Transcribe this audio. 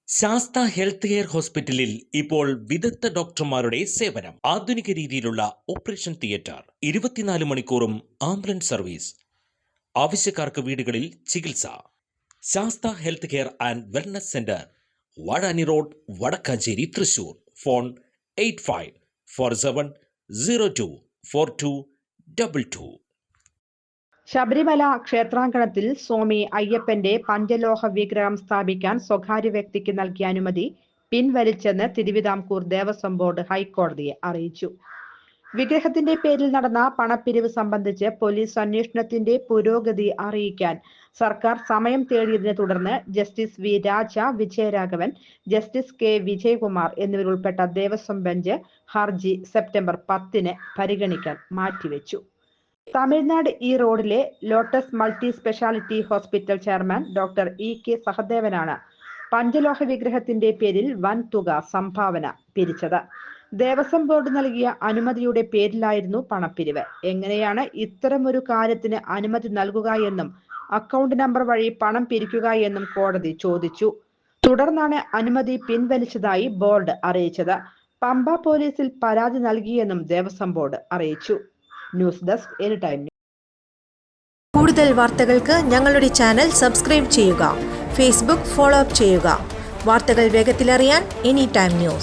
Sastha health care ഹോസ്പിറ്റലിൽ ഇപ്പോൾ വിദഗ്ധ ഡോക്ടർമാരുടെ സേവനം. ആധുനിക രീതിയിലുള്ള ഓപ്പറേഷൻ തിയേറ്റർ, 24 മണിക്കൂറും ആംബുലൻസ് സർവീസ്. ആവശ്യക്കാർക്ക് വീടുകളിൽ ചികിത്സ. Sastha health care and wellness centre, Vazhani road, Vadakkanchery, Thrissur. Phone 8547024222. Sabarimala ക്ഷേത്രാങ്കണത്തിൽ സ്വാമി അയ്യപ്പന്റെ പഞ്ചലോഹ വിഗ്രഹം സ്ഥാപിക്കാൻ സ്വകാര്യ വ്യക്തിക്ക് നൽകിയ അനുമതി പിൻവലിച്ചെന്ന് തിരുവിതാംകൂർ ദേവസ്വം ബോർഡ് ഹൈക്കോടതിയെ അറിയിച്ചു. വിഗ്രഹത്തിന്റെ പേരിൽ നടന്ന പണപ്പിരിവ് സംബന്ധിച്ച് പോലീസ് അന്വേഷണത്തിന്റെ പുരോഗതി അറിയിക്കാൻ സർക്കാർ സമയം തേടിയതിനെ തുടർന്ന് justice V Raja, Vijayaraghavan, justice K Vijayakumar എന്നിവരുൾപ്പെട്ട ദേവസ്വം ബെഞ്ച് ഹർജി സെപ്റ്റംബർ 10 പരിഗണിക്കാൻ മാറ്റിവെച്ചു. തമിഴ്നാട് റോഡിലെ Lotus multi speciality hospital chairman doctor K സഹദേവനാണ് പഞ്ചലോഹ വിഗ്രഹത്തിന്റെ പേരിൽ വൻ തുക സംഭാവന പിരിച്ചത്. ദേവസ്വം ബോർഡ് നൽകിയ അനുമതിയുടെ പേരിലായിരുന്നു പണപ്പിരിവ്. എങ്ങനെയാണ് ഇത്തരമൊരു കാര്യത്തിന് അനുമതി നൽകുക എന്നും അക്കൗണ്ട് നമ്പർ വഴി പണം പിരിക്കുക എന്നും കോടതി ചോദിച്ചു. തുടർന്നാണ് അനുമതി പിൻവലിച്ചതായി ബോർഡ് അറിയിച്ചത്. പമ്പ പോലീസിൽ പരാതി നൽകിയെന്നും ദേവസ്വം ബോർഡ് അറിയിച്ചു. News desk any time. കൂടുതൽ വാർത്തകൾക്ക് ഞങ്ങളുടെ ചാനൽ സബ്സ്ക്രൈബ് ചെയ്യുക. ഫേസ്ബുക്ക് ഫോളോ അപ്പ് ചെയ്യുക. വാർത്തകൾ വേഗത്തിലറിയാൻ എനി ടൈം ന്യൂസ്.